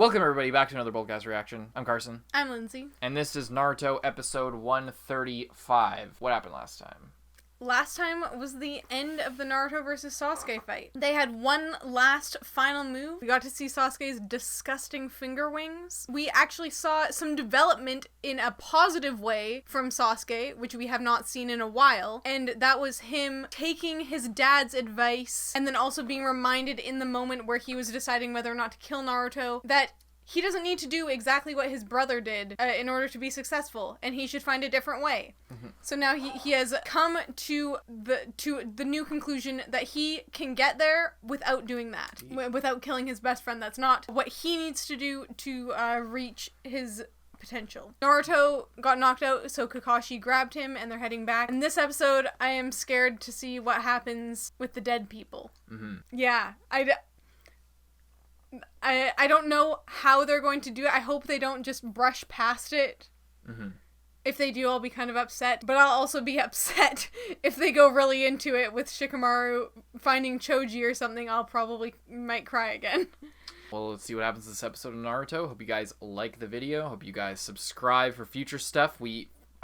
Welcome everybody back to another Boldcast reaction. I'm Carson. I'm Lindsay. And this is Naruto episode 135. What happened last time? Last time was the end of the Naruto versus Sasuke fight. They had one last final move. We got to see Sasuke's disgusting finger wings. We actually saw some development in a positive way from Sasuke, which we have not seen in a while. And that was him taking his dad's advice and then also being reminded in the moment where he was deciding whether or not to kill Naruto that he doesn't need to do exactly what his brother did in order to be successful, and he should find a different way. Mm-hmm. So now he has come to the new conclusion that he can get there without doing that, without killing his best friend. That's not what he needs to do to reach his potential. Naruto got knocked out, so Kakashi grabbed him, and they're heading back. In this episode, I am scared to see what happens with the dead people. Mm-hmm. Yeah, I don't know how they're going to do it. I hope they don't just brush past it. Mm-hmm. If they do, I'll be kind of upset. But I'll also be upset if they go really into it with Shikamaru finding Choji or something. I'll probably might cry again. Well, let's see what happens this episode of Naruto. Hope you guys like the video. Hope you guys subscribe for future stuff.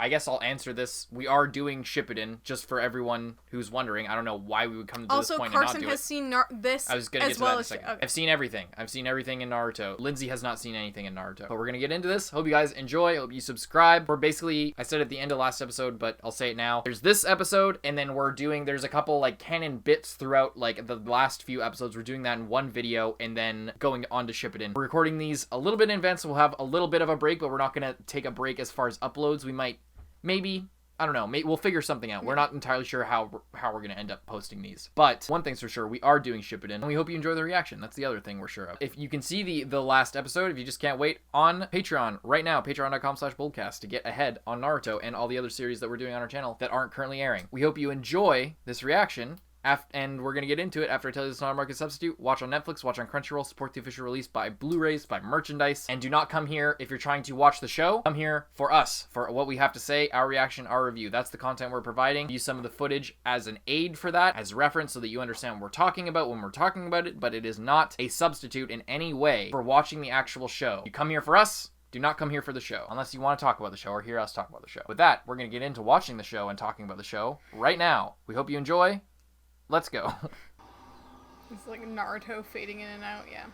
I guess I'll answer this. We are doing shippuden, just for everyone who's wondering. I don't know why we would come to this point and not do it. Also, Carson has seen this I was going to get to that in a second. Okay. I've seen everything. I've seen everything in Naruto. Lindsay has not seen anything in Naruto. But we're going to get into this. Hope you guys enjoy. Hope you subscribe. We're basically, I said at the end of last episode, but I'll say it now. There's this episode, and then there's a couple like canon bits throughout like the last few episodes. We're doing that in one video, and then going on to shippuden. We're recording these a little bit in advance, so we'll have a little bit of a break, but we're not going to take a break as far as uploads. We might maybe, I don't know, we'll figure something out. We're not entirely sure how we're going to end up posting these. But one thing's for sure, we are doing shippuden, and we hope you enjoy the reaction. That's the other thing we're sure of. If you can see the last episode, if you just can't wait, on Patreon right now, patreon.com/boldcast, to get ahead on Naruto and all the other series that we're doing on our channel that aren't currently airing. We hope you enjoy this reaction. And we're going to get into it after I tell you it's not a market substitute. Watch on Netflix, watch on Crunchyroll, support the official release, buy Blu-rays, buy merchandise, and do not come here if you're trying to watch the show. Come here for us, for what we have to say, our reaction, our review. That's the content we're providing. Use some of the footage as an aid for that, as reference, so that you understand what we're talking about when we're talking about it, but it is not a substitute in any way for watching the actual show. You come here for us, do not come here for the show, unless you want to talk about the show or hear us talk about the show. With that, we're going to get into watching the show and talking about the show right now. We hope you enjoy. Let's go. It's like Naruto fading in and out, yeah.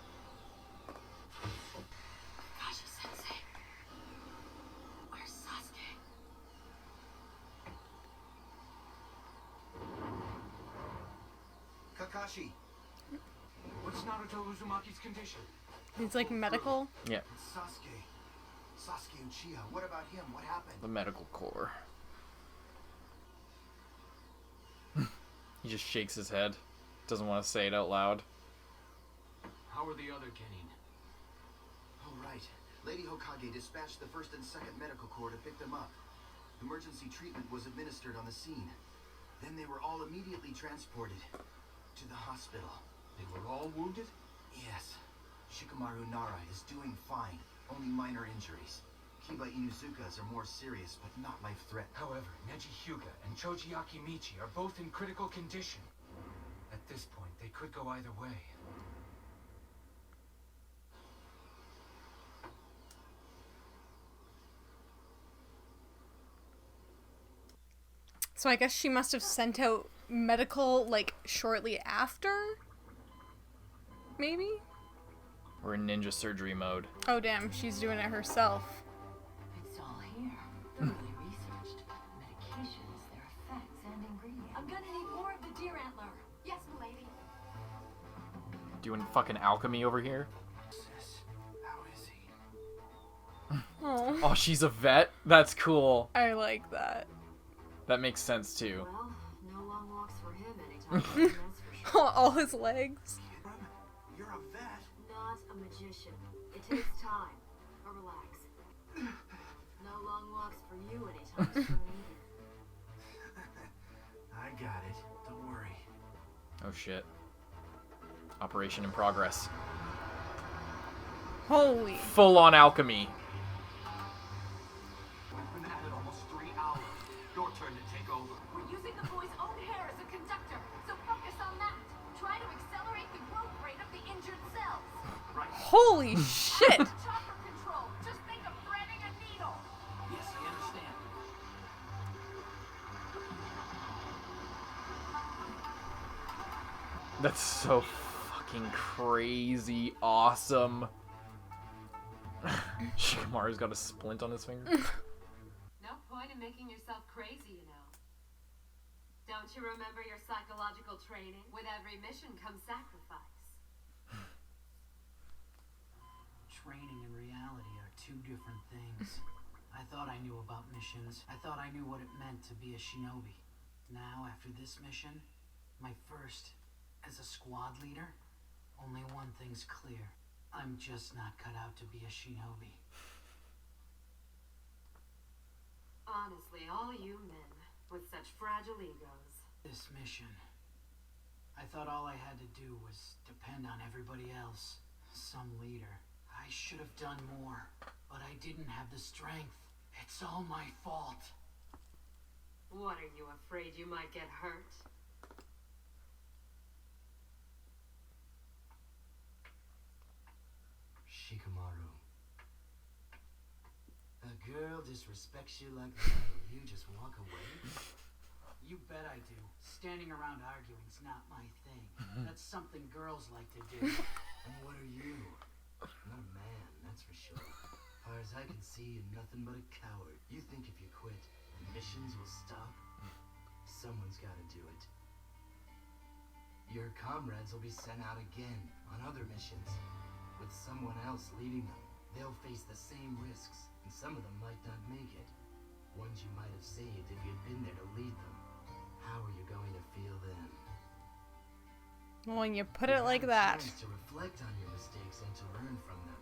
Kakashi-sensei. Or Sasuke. Kakashi. What's Naruto Uzumaki's condition? He's like medical. Yeah. Sasuke Uchiha. What about him? What happened? The medical corps. He just shakes his head. Doesn't want to say it out loud. How are the other Genin? Oh, right. Lady Hokage dispatched the 1st and 2nd Medical Corps to pick them up. Emergency treatment was administered on the scene. Then they were all immediately transported to the hospital. They were all wounded? Yes. Shikamaru Nara is doing fine. Only minor injuries. Kiba Inuzuka's are more serious, but not life-threatening. However, Neji Hyuga and Choji Akimichi are both in critical condition. At this point, they could go either way. So I guess she must have sent out medical, like, shortly after? Maybe? We're in ninja surgery mode. Oh, damn, she's doing it herself. It's all here. Thoroughly researched. Medications, their effects, and ingredients. I'm gonna need more of the deer antler. Yes, milady. Doing fucking alchemy over here. How is he? Oh. Oh, she's a vet? That's cool. I like that. That makes sense too. Well, no long walks for him anytime soon, that's for sure. All his legs. You're a vet. Not a magician. It takes time. But relax. No long walks for you anytime soon either. I got it. Don't worry. Oh shit. Operation in progress. Holy. Full on alchemy. We've been at it almost 3 hours. Your turn to take over. We're using the boy's own hair as a conductor, so focus on that. Try to accelerate the growth rate of the injured cells. Right. Holy shit. That's so fucking crazy awesome. Shikamaru's got a splint on his finger. No point in making yourself crazy, you know. Don't you remember your psychological training? With every mission comes sacrifice. Training and reality are two different things. I thought I knew about missions. I thought I knew what it meant to be a shinobi. Now, after this mission, my first as a squad leader, only one thing's clear. I'm just not cut out to be a shinobi. Honestly, all you men with such fragile egos. This mission, I thought all I had to do was depend on everybody else. Some leader. I should have done more, but I didn't have the strength. It's all my fault. What, are you afraid you might get hurt? Shikamaru. A girl disrespects you like that, and you just walk away? You bet I do. Standing around arguing's not my thing. That's something girls like to do. And what are you? Not a man, that's for sure. Far as I can see, you're nothing but a coward. You think if you quit, the missions will stop? Someone's gotta do it. Your comrades will be sent out again on other missions, with someone else leading them. They'll face the same risks, and some of them might not make it. Ones you might have saved if you'd been there to lead them. How are you going to feel then? When you put it like that. You have a chance to reflect on your mistakes and to learn from them.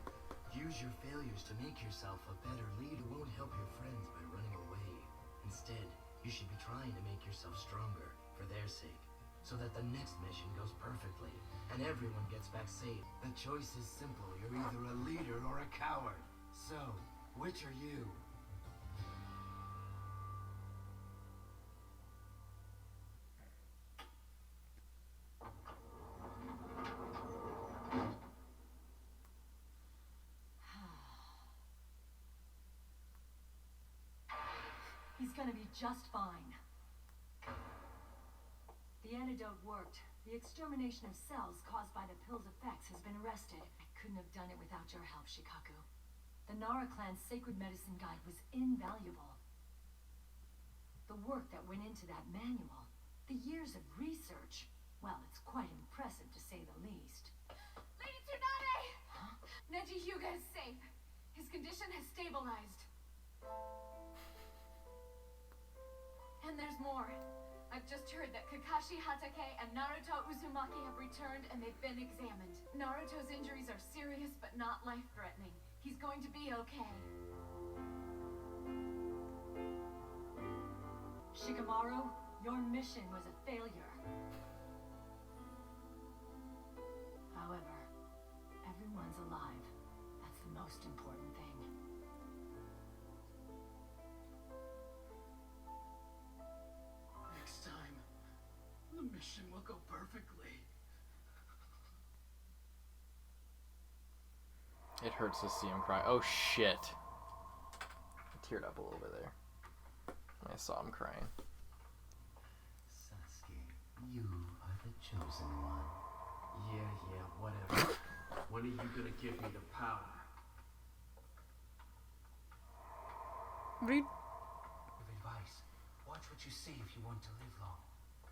Use your failures to make yourself a better leader. Won't help your friends by running away. Instead, you should be trying to make yourself stronger for their sake, so that the next mission goes perfectly and everyone gets back safe. The choice is simple. You're either a leader or a coward. So, which are you? He's gonna be just fine. The antidote worked. The extermination of cells caused by the pill's effects has been arrested. I couldn't have done it without your help, Shikaku. The Nara clan's sacred medicine guide was invaluable. The work that went into that manual, the years of research, well, it's quite impressive to say the least. Lady Tsunade! Huh? Neji Hyuga is safe. His condition has stabilized. And there's more. I've just heard that Kakashi Hatake and Naruto Uzumaki have returned and they've been examined. Naruto's injuries are serious but not life-threatening. He's going to be okay. Shikamaru, your mission was a failure. However, everyone's alive. That's the most important thing. Next time, the mission will go perfectly. It hurts to see him cry. Oh shit. I teared up a little bit there. I saw him crying. Sasuke, you are the chosen one. Yeah, whatever. When are you gonna give me the power? Read. Give advice. Watch what you say if you want to live long.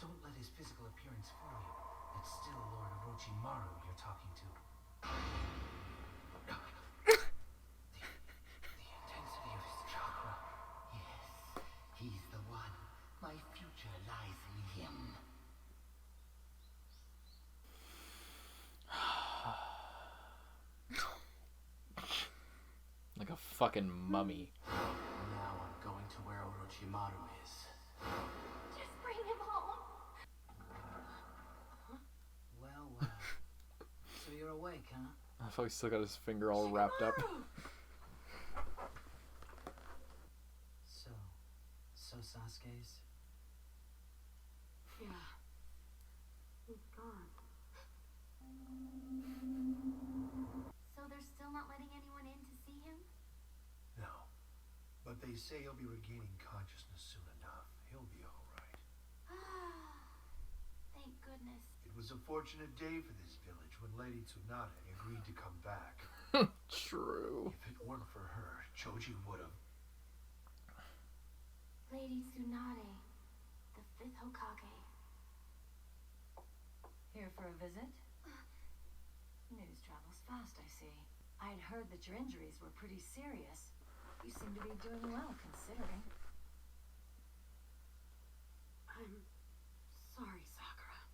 Don't let his physical appearance fool you. It's still Lord Orochimaru you're talking to. The intensity of his chakra. Yes, he's the one. My future lies in him. Like a fucking mummy. Now I'm going to where Orochimaru is. Just bring him home. Well, so you're awake, huh? I thought he still got his finger all wrapped up. So Sasuke's? Yeah. He's gone. So they're still not letting anyone in to see him? No. But they say he'll be regaining consciousness soon enough. He'll be all right. Thank goodness. You It was a fortunate day for this village when Lady Tsunade agreed to come back. True. If it weren't for her, Choji would have. Lady Tsunade, the 5th Hokage. Here for a visit? News travels fast, I see. I'd heard that your injuries were pretty serious. You seem to be doing well, considering. I'm sorry, Sakura.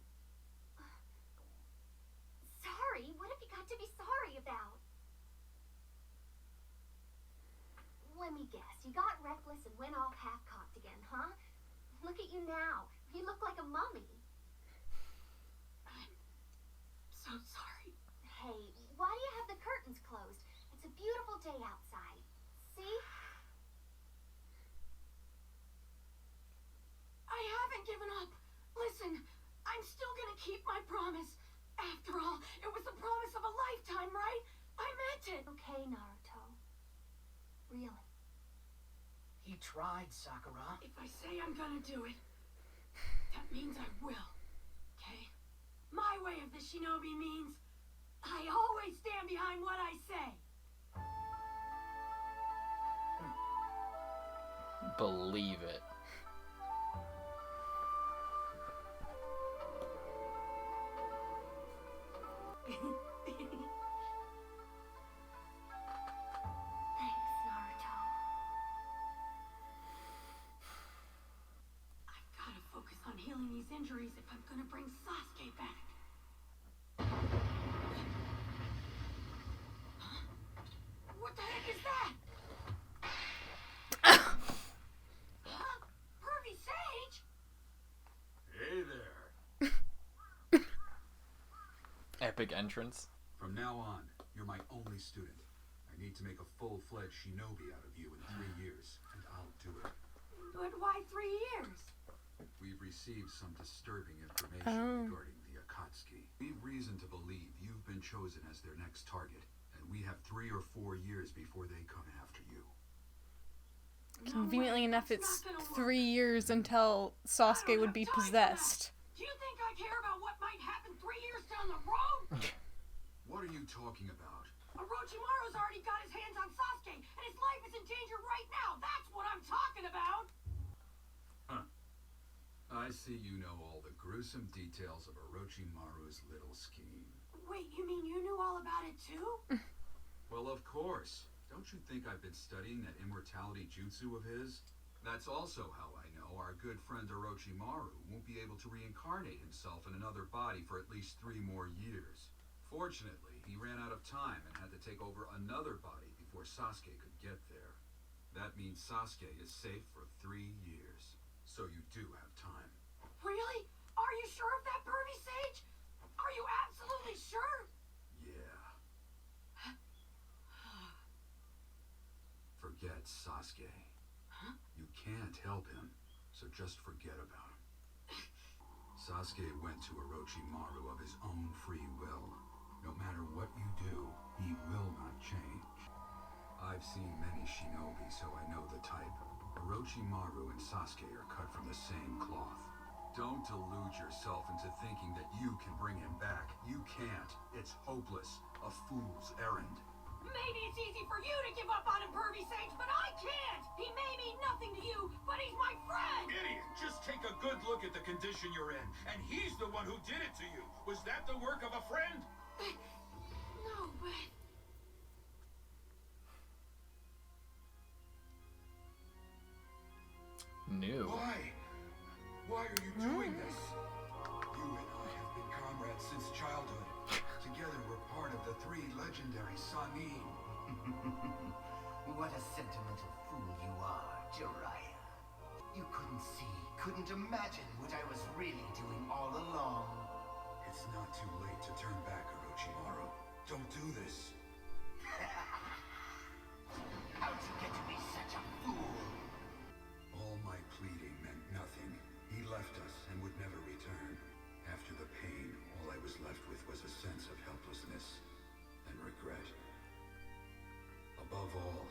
Sorry? What have you got to be sorry about? Let me guess. You got reckless and went off half-cocked again, huh? Look at you now. You look like a mummy. I'm so sorry. Hey, why do you have the curtains closed? It's a beautiful day outside. See? I haven't given up. Listen, I'm still gonna keep my promise. After all, it was the promise of a lifetime, right? I meant it. Okay, Naruto. Really? He tried, Sakura. If I say I'm gonna do it, that means I will. Okay? My way of the shinobi means I always stand behind what I say. Believe it. Thanks, Naruto. I've gotta focus on healing these injuries if I'm gonna bring Sasuke back. Huh? What the heck is that? Huh? Pervy Sage? Hey there. Epic entrance. From now on, you're my only student. I need to make a full-fledged shinobi out of you in 3 years, and I'll do it. But why 3 years? We've received some disturbing information regarding the Akatsuki. We've reason to believe you've been chosen as their next target, and we have 3 or 4 years before they come after you. Conveniently enough, That's it's not gonna 3 years until Sasuke would be possessed. Do you think I care about what might happen 3 years down the road? What are you talking about? Orochimaru's already got his hands on Sasuke, and his life is in danger right now. That's what I'm talking about. Huh. I see you know all the gruesome details of Orochimaru's little scheme. Wait, you mean you knew all about it too? Well, of course. Don't you think I've been studying that immortality jutsu of his? That's also how I know our good friend Orochimaru won't be able to reincarnate himself in another body for at least 3 more years. Fortunately, he ran out of time and had to take over another body before Sasuke could get there. That means Sasuke is safe for 3 years. So you do have time. Really? Are you sure of that, Pervy Sage? Are you absolutely sure? Yeah. Forget Sasuke. Huh? You can't help him, so just forget about him. Sasuke went to Orochimaru of his own free will. No matter what you do, he will not change. I've seen many shinobi, so I know the type. Orochimaru and Sasuke are cut from the same cloth. Don't delude yourself into thinking that you can bring him back. You can't. It's hopeless. A fool's errand. Maybe it's easy for you to give up on him, Pervy Sage, but I can't! He may mean nothing to you, but he's my friend! Idiot! Just take a good look at the condition you're in, and he's the one who did it to you. Was that the work of a friend? No, but... New. Why are you doing this? You and I have been comrades since childhood. Together we're part of the 3 legendary Sanin. What a sentimental fool you are, Jiraiya. You couldn't see, couldn't imagine what I was really doing all along. It's not too late to turn back, Orochimaru. Don't do this. How'd you get to be such a fool? All my pleading meant nothing. He left us and would never return. After the pain, all I was left with was a sense of helplessness and regret. Above all,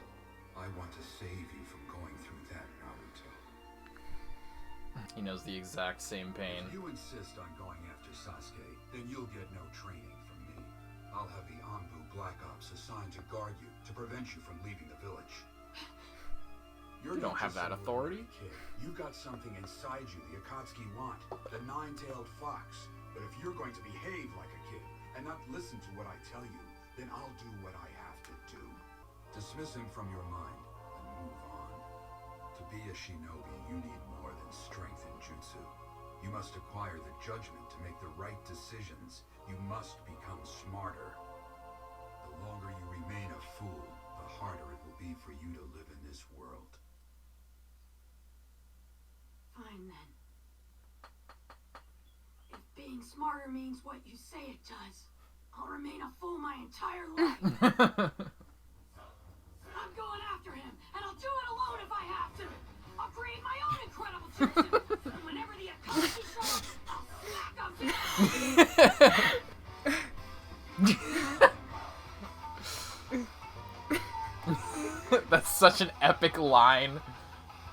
I want to save you from going through that, Naruto. He knows the exact same pain. If you insist on going after Sasuke, then you'll get no training from me. I'll have the Anbu Black Ops assigned to guard you, to prevent you from leaving the village. You don't have that authority. Kid. You've got something inside you the Akatsuki want, the nine-tailed fox. But if you're going to behave like a kid and not listen to what I tell you, then I'll do what I have to do. Dismiss him from your mind and move on. To be a shinobi, you need more than strength and jutsu. You must acquire the judgment to make the right decisions. You must become smarter. The longer you remain a fool, the harder it will be for you to live in this world. Fine then. If being smarter means what you say it does, I'll remain a fool my entire life. I'm going after him, and I'll do it alone if I have to. I'll create my own incredible jutsu. And whenever the Akatsuki show up, I'll smack him. That's such an epic line.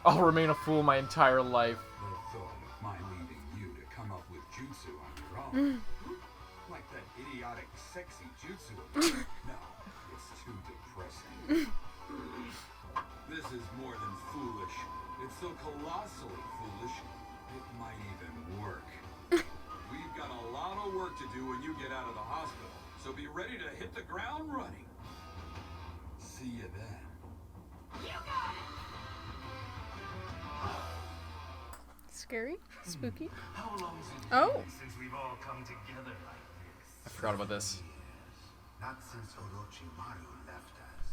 I'll remain a fool my entire life. The thought of my leaving you to come up with jutsu on your own. Like that idiotic, sexy jutsu of yours. No, it's too depressing. This is more than foolish. It's so colossally foolish, it might even work. We've got a lot of work to do when you get out of the hospital, so be ready to hit the ground running. See you then. You got it! Scary? Spooky? How long's it Oh. been since we've all come together like this? I forgot about this. Not since Orochimaru left us.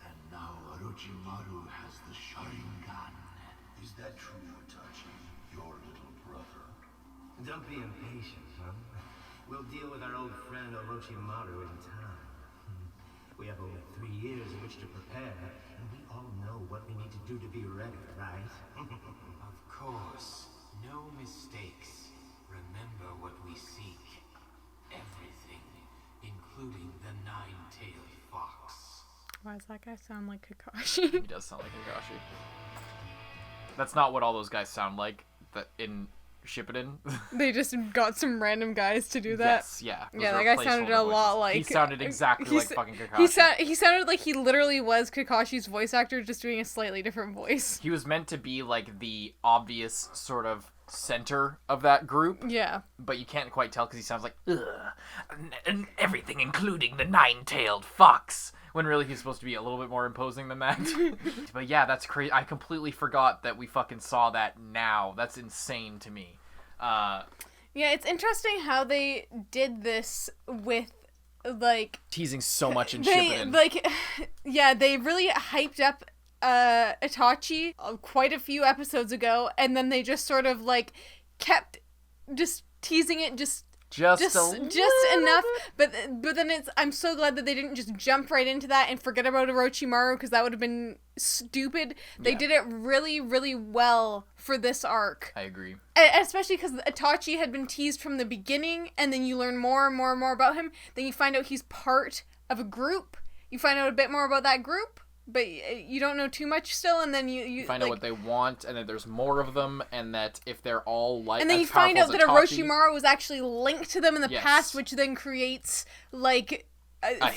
And now Orochimaru has the Sharingan. Is that true, Itachi? Your little brother? Don't be impatient, huh? We'll deal with our old friend Orochimaru in time. We have only 3 years in which to prepare, and we all know what we need to do to be ready, right? Of course. No mistakes. Remember what we seek. Everything, including the nine-tailed fox. Why does that guy sound like Kakashi? He does sound like Kakashi. That's not what all those guys sound like in Shippuden. They just got some random guys to do that. Yes, yeah. Those Yeah, are that guy sounded placeholder a lot voices. like... He sounded exactly like fucking Kakashi. He sounded like he literally was Kakashi's voice actor, just doing a slightly different voice. He was meant to be like the obvious sort of center of that group. Yeah. But you can't quite tell because he sounds like, ugh, and everything including the nine-tailed fox. When really he's supposed to be a little bit more imposing than that. But yeah, that's crazy. I completely forgot that we fucking saw that now. That's insane to me. Yeah, it's interesting how they did this with, like... Teasing so much in Shippuden. Like, yeah, they really hyped up Itachi quite a few episodes ago, and then they just sort of, like, kept just teasing it just enough, but then I'm so glad that they didn't just jump right into that and forget about Orochimaru, because that would have been stupid. They did it really, really well for this arc. I agree. Especially because Itachi had been teased from the beginning, and then you learn more and more and more about him. Then you find out he's part of a group. You find out a bit more about that group, but you don't know too much still, and then you find out what they want, and that there's more of them, and that if they're all like, and then you find out that Orochimaru was actually linked to them in the past, which then creates like a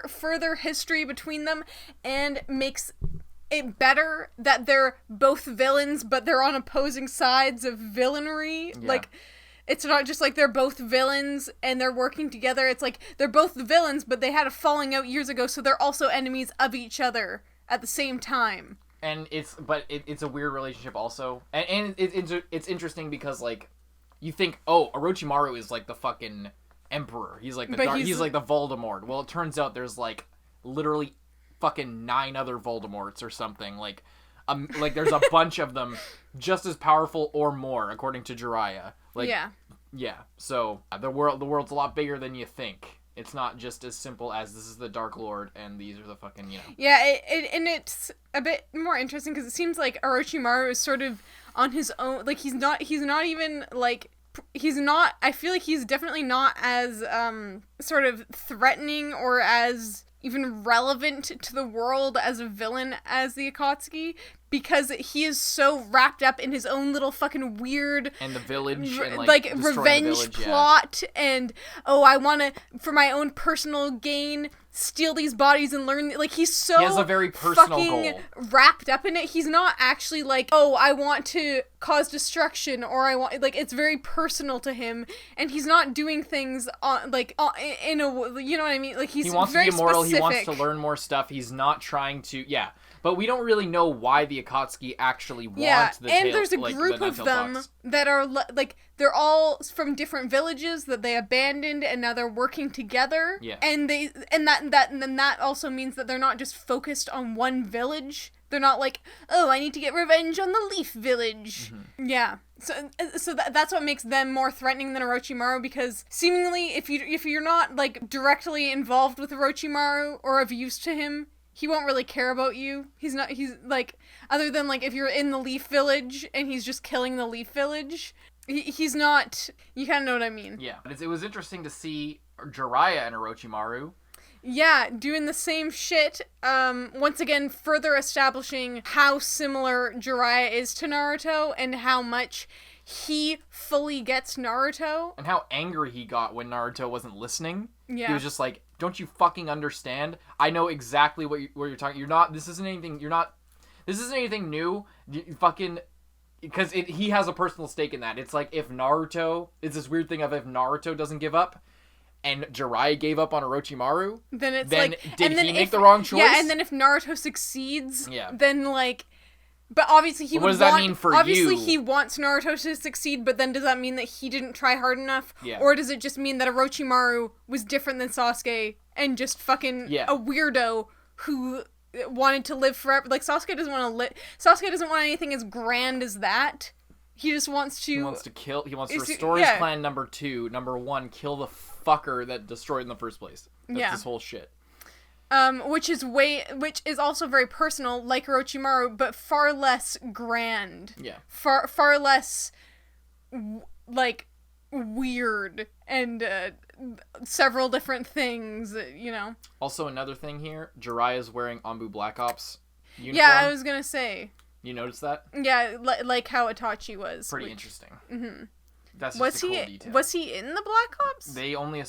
further history between them, and makes it better that they're both villains, but they're on opposing sides of villainy. Yeah. Like, it's not just like they're both villains and they're working together. It's like they're both the villains, but they had a falling out years ago, so they're also enemies of each other at the same time. And it's a weird relationship also, and it's interesting because like you think, oh, Orochimaru is like the fucking emperor. He's like he's like the Voldemort. Well, it turns out there's like literally fucking 9 other Voldemorts or something. Like there's a bunch of them just as powerful or more, according to Jiraiya. Like, yeah. So the world's a lot bigger than you think. It's not just as simple as this is the Dark Lord and these are the fucking, you know. Yeah, and it's a bit more interesting because it seems like Orochimaru is sort of on his own. Like he's not even like. I feel like he's definitely not as sort of threatening or as even relevant to the world as a villain as the Akatsuki, because he is so wrapped up in his own little fucking weird and the village and like destroying revenge the village, plot and I want to for my own personal gain steal these bodies and learn. Like, he's so he has a very personal fucking goal. wrapped up in it. He's not actually like, oh, I want to cause destruction, or I want, like, it's very personal to him, and he's not doing things on like in a, you know what I mean? Like, he wants very to be immortal. specific. He wants to learn more stuff. He's not trying to, but we don't really know why the Akatsuki actually want the tail. And there's a group of them that are like, they're all from different villages that they abandoned, and now they're working together. Yeah. And that also means that they're not just focused on one village. They're not like, oh, I need to get revenge on the Leaf Village. Mm-hmm. Yeah. So that's what makes them more threatening than Orochimaru, because seemingly if you're not like directly involved with Orochimaru or of use to him, he won't really care about you. He's like, other than like if you're in the Leaf Village and he's just killing the Leaf Village, he's not, you kind of know what I mean. Yeah, but it was interesting to see Jiraiya and Orochimaru. Yeah, doing the same shit. Once again, further establishing how similar Jiraiya is to Naruto and how much he fully gets Naruto. And how angry he got when Naruto wasn't listening. Yeah. He was just like, don't you fucking understand? I know exactly what you're talking. This isn't anything new. You fucking, because he has a personal stake in that. It's like it's this weird thing of if Naruto doesn't give up, and Jiraiya gave up on Orochimaru, then did he make the wrong choice? Yeah, and then if Naruto succeeds, then like, but obviously what does that mean for you? Obviously he wants Naruto to succeed, but then does that mean that he didn't try hard enough? Yeah. Or does it just mean that Orochimaru was different than Sasuke and just fucking a weirdo who wanted to live forever? Like, Sasuke doesn't want to live. Sasuke doesn't want anything as grand as that. He just wants to. He wants to restore his clan. Number 2. Number 1, kill the fucker that destroyed in the first place. That's this whole shit. Which is also very personal, like Orochimaru, but far less grand. Yeah. Far less, like, weird and several different things, you know. Also, another thing here, Jiraiya's wearing Anbu Black Ops uniform. Yeah, I was gonna say. You noticed that? Yeah, like how Itachi was. Pretty interesting. Mm-hmm. That's just a cool detail. Was he in the Black Ops? They only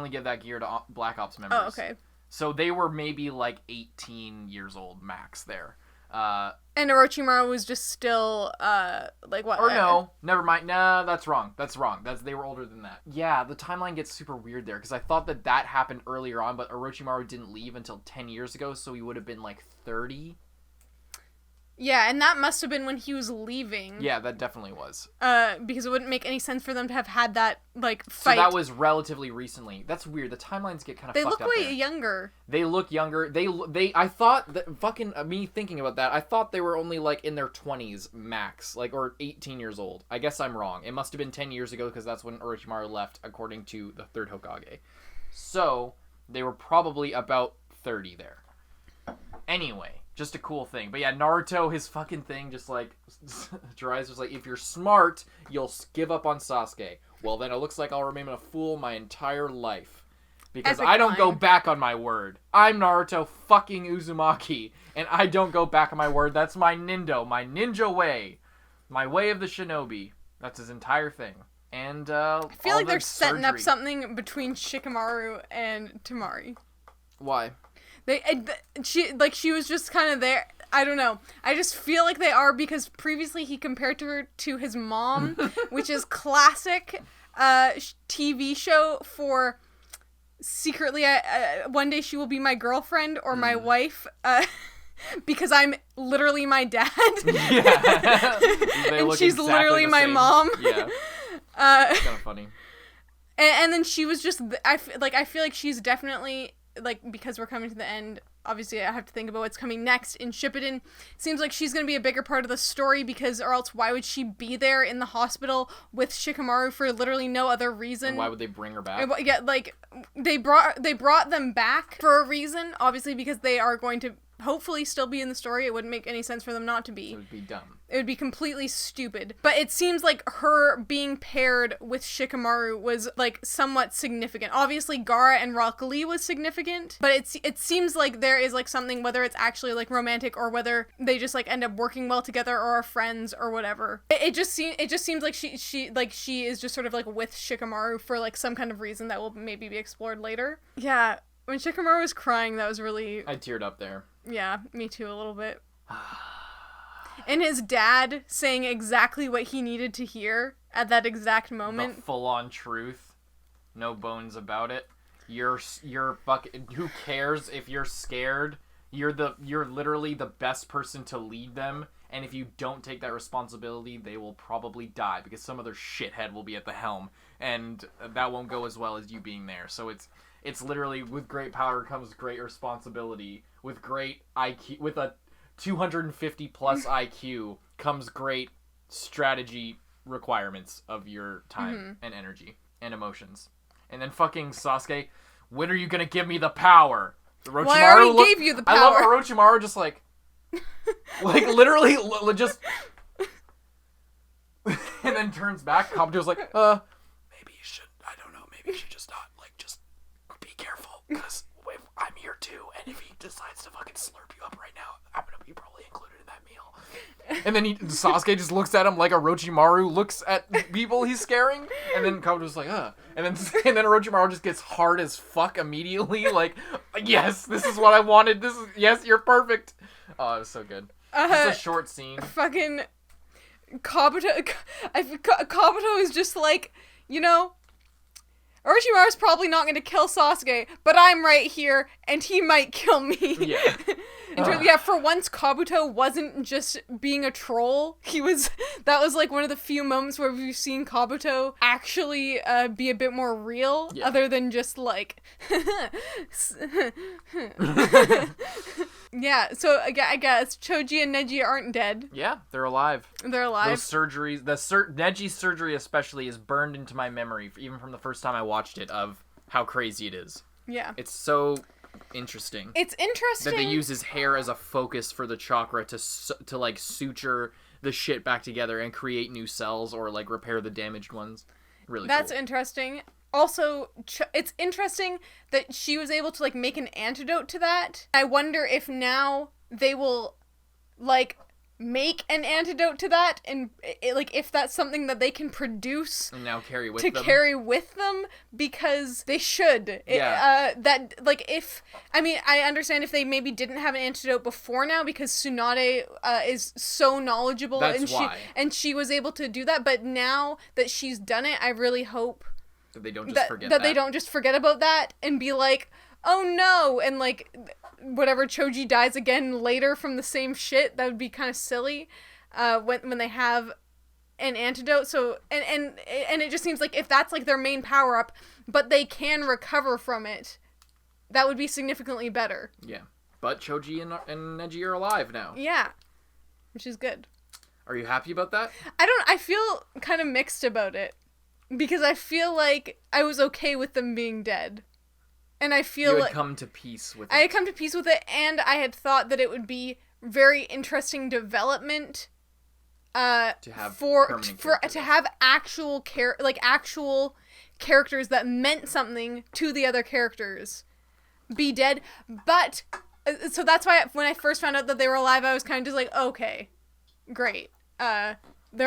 give that gear to Black Ops members. Oh, okay. So they were maybe like 18 years old max there. And Orochimaru was just still like what? Or no, never mind. Nah, that's wrong. They were older than that. Yeah, the timeline gets super weird there because I thought that happened earlier on, but Orochimaru didn't leave until 10 years ago, so he would have been like 30. Yeah, and that must have been when he was leaving. Yeah, that definitely was. Because it wouldn't make any sense for them to have had that, like, fight. So that was relatively recently. That's weird. The timelines get kind of fucked up. They look way younger. They look younger. I thought that, fucking, me thinking about that, I thought they were only, like, in their 20s max. Like, or 18 years old. I guess I'm wrong. It must have been 10 years ago because that's when Orochimaru left, according to the 3rd Hokage. So, they were probably about 30 there. Anyway. Just a cool thing. But yeah, Naruto, his fucking thing, just like, Jiraiya's just like, if you're smart, you'll give up on Sasuke. Well, then it looks like I'll remain a fool my entire life. Because I don't go back on my word. I'm Naruto fucking Uzumaki, and I don't go back on my word. That's my ninja way. My way of the shinobi. That's his entire thing. And, I feel like they're setting up something between Shikamaru and Temari. Why? She was just kind of there. I don't know. I just feel like they are because previously he compared her to his mom, which is classic TV show for secretly one day she will be my girlfriend or my wife because I'm literally my dad. Yeah. And she's exactly literally my mom. Yeah. It's kind of funny. And then she was just I feel like she's definitely, like, because we're coming to the end, obviously I have to think about what's coming next in Shippuden. Seems like she's going to be a bigger part of the story because, or else why would she be there in the hospital with Shikamaru for literally no other reason? And why would they bring her back? Yeah, like, they brought them back for a reason, obviously because they are going to hopefully still be in the story. It wouldn't make any sense for them not to be. It would be dumb. It would be completely stupid. But it seems like her being paired with Shikamaru was, like, somewhat significant. Obviously, Gaara and Rock Lee was significant, but it seems like there is, like, something, whether it's actually, like, romantic or whether they just, like, end up working well together or are friends or whatever. It just seems like she is just sort of, like, with Shikamaru for, like, some kind of reason that will maybe be explored later. Yeah, when Shikamaru was crying, that was really... I teared up there. Yeah, me too, a little bit. And his dad saying exactly what he needed to hear at that exact moment. The full-on truth. No bones about it. You're fucking... Who cares if you're scared? You're literally the best person to lead them. And if you don't take that responsibility, they will probably die. Because some other shithead will be at the helm. And that won't go as well as you being there. So it's literally, with great power comes great responsibility. With great IQ... With a 250 plus IQ comes great strategy requirements of your time and energy and emotions. And then fucking Sasuke, when are you gonna give me the power? Well, I already gave you the power. I love Orochimaru just like literally just and then turns back. Kabuto's like, maybe you should, I don't know, maybe you should just not, like, just be careful, because I'm here too, and if he decides to fucking slurp you up right now, I'm gonna be probably included in that meal. And then Sasuke just looks at him like Orochimaru looks at people he's scaring, and then Kabuto's like, and then Orochimaru just gets hard as fuck immediately, like, yes, this is what I wanted, yes, you're perfect. Oh, it was so good. It's a short scene. Fucking Kabuto is just like, you know, Orochimaru's probably not going to kill Sasuke, but I'm right here, and he might kill me. Yeah. Yeah, for once, Kabuto wasn't just being a troll. That was like one of the few moments where we've seen Kabuto actually be a bit more real, other than just like... Yeah, so I guess Choji and Neji aren't dead. Yeah, they're alive. They're alive. Those surgeries, Neji's surgery especially, is burned into my memory, even from the first time I watched it, of how crazy it is. Yeah. It's so interesting. It's interesting that they use his hair as a focus for the chakra to like suture the shit back together and create new cells or like repair the damaged ones. Really That's cool. interesting. Also, it's interesting that she was able to, like, make an antidote to that. I wonder if now they will, like, make an antidote to that, and, like, if that's something that they can produce and now carry with them, because they should. Yeah. I understand if they maybe didn't have an antidote before now, because Tsunade is so knowledgeable, that's why. She was able to do that, but now that she's done it, I really hope that they don't just forget that they don't just forget about that and be like, oh no, and like whatever, Choji dies again later from the same shit. That would be kind of silly when they have an antidote. So and it just seems like if that's like their main power up, but they can recover from it, that would be significantly better. Yeah, but Choji and Neji are alive now. Yeah, which is good. Are you happy about that? I feel kind of mixed about it. Because I feel like I was okay with them being dead. And I feel like... You had come to peace with it. I had come to peace with it, and I had thought that it would be very interesting development to have actual characters that meant something to the other characters be dead. But, so that's why when I first found out that they were alive, I was kind of just like, okay, great. They're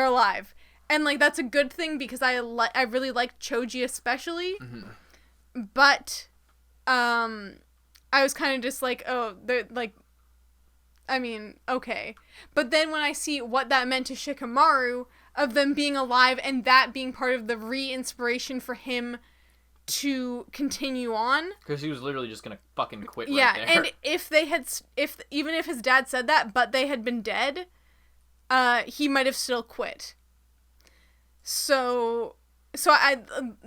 alive. And, like, that's a good thing because I really like Choji especially. Mm-hmm. But, I was kind of just like, oh, they're, like, I mean, okay. But then when I see what that meant to Shikamaru, of them being alive and that being part of the re-inspiration for him to continue on. Because he was literally just going to fucking quit right there. Yeah, and even if his dad said that, but they had been dead, he might have still quit. So I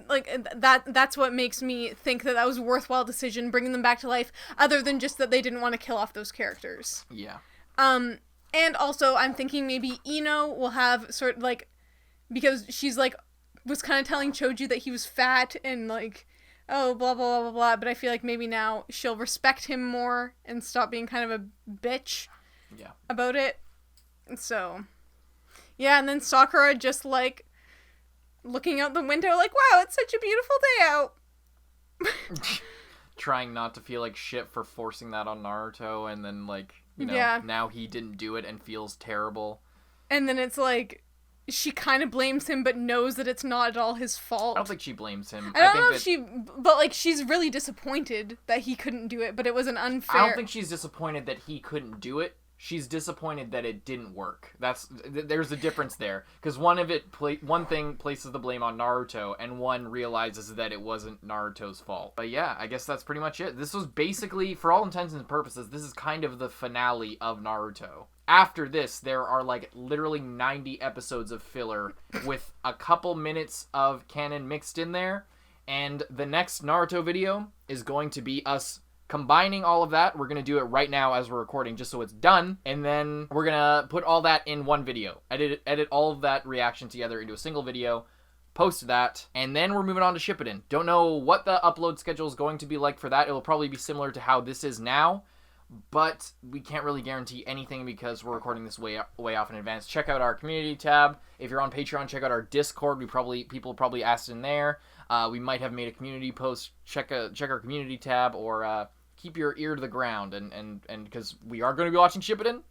like that's what makes me think that was a worthwhile decision, bringing them back to life, other than just that they didn't want to kill off those characters. Yeah. And also I'm thinking maybe Ino will have sort of like, because she's like was kind of telling Choji that he was fat and like, oh, blah blah blah blah blah, but I feel like maybe now she'll respect him more and stop being kind of a bitch. Yeah. About it. So Yeah, and then Sakura just, like, looking out the window like, wow, it's such a beautiful day out. Trying not to feel like shit for forcing that on Naruto, and then, like, you know, Yeah. now he didn't do it and feels terrible. And then it's like, she kind of blames him, but knows that it's not at all his fault. I don't think she blames him. I don't know think if but, like, she's really disappointed that he couldn't do it, but it was an unfair... I don't think she's disappointed that he couldn't do it. She's disappointed that it didn't work. There's a difference there, because one thing places the blame on Naruto, and one realizes that it wasn't Naruto's fault. But yeah, I guess that's pretty much it. This was basically, for all intents and purposes, this is kind of the finale of Naruto. After this, there are like literally 90 episodes of filler with a couple minutes of canon mixed in there, and the next Naruto video is going to be us combining all of that. We're going to do it right now as we're recording, just so it's done. And then we're going to put all that in one video. Edit all of that reaction together into a single video. Post that. And then we're moving on to Shippuden. Don't know what the upload schedule is going to be like for that. It will probably be similar to how this is now. But we can't really guarantee anything because we're recording this way off in advance. Check out our community tab. If you're on Patreon, check out our Discord. People probably asked in there. We might have made a community post. Check our community tab, or keep your ear to the ground, and because we are going to be watching Shippuden,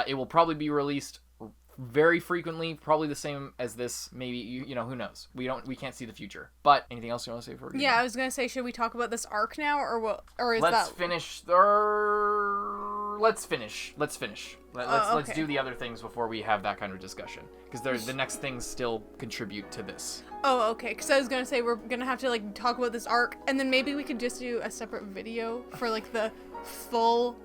it will probably be released very frequently, probably the same as this. Maybe you know, who knows? We can't see the future. But anything else you want to say before? Yeah, I was gonna say, should we talk about this arc now, or what? Or is Let's that? finish. Let's finish. Let's do the other things before we have that kind of discussion, because the next things still contribute to this. Oh, okay. Because I was gonna say we're gonna have to like talk about this arc, and then maybe we could just do a separate video for like the full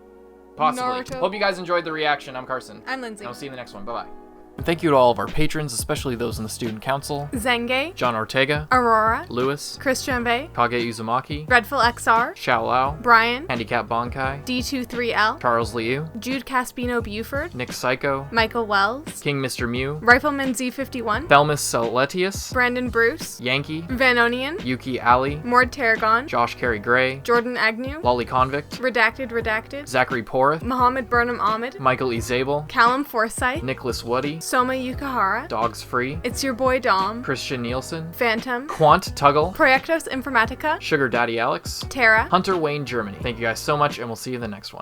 Possibly. Naruto. Hope you guys enjoyed the reaction. I'm Carson. I'm Lindsay. And I'll see you in the next one. Bye-bye. And thank you to all of our patrons, especially those in the Student Council. Zenge, John Ortega, Aurora, Lewis, Christian Bay, Kage Uzumaki, Dreadful XR, Xiao Lao, Brian, Handicap Bonkai, D23L, Charles Liu, Jude Caspino Buford, Nick Psycho, Michael Wells, King Mr. Mew, Rifleman Z51, Thelmus Celetius, Brandon Bruce, Yankee, Vanonian, Yuki Ali, Mord Tarragon, Josh Carey Gray, Jordan Agnew, Lolly Convict, Redacted, Zachary Porth, Mohammed Burnham Ahmed, Michael E. Zabel, Callum Forsyth, Nicholas Woody, Soma Yukahara, Dogs Free, It's Your Boy Dom, Christian Nielsen, Phantom, Quant Tuggle, Proyectos Informatica, Sugar Daddy Alex, Tara. Hunter Wayne Germany. Thank you guys so much, and we'll see you in the next one.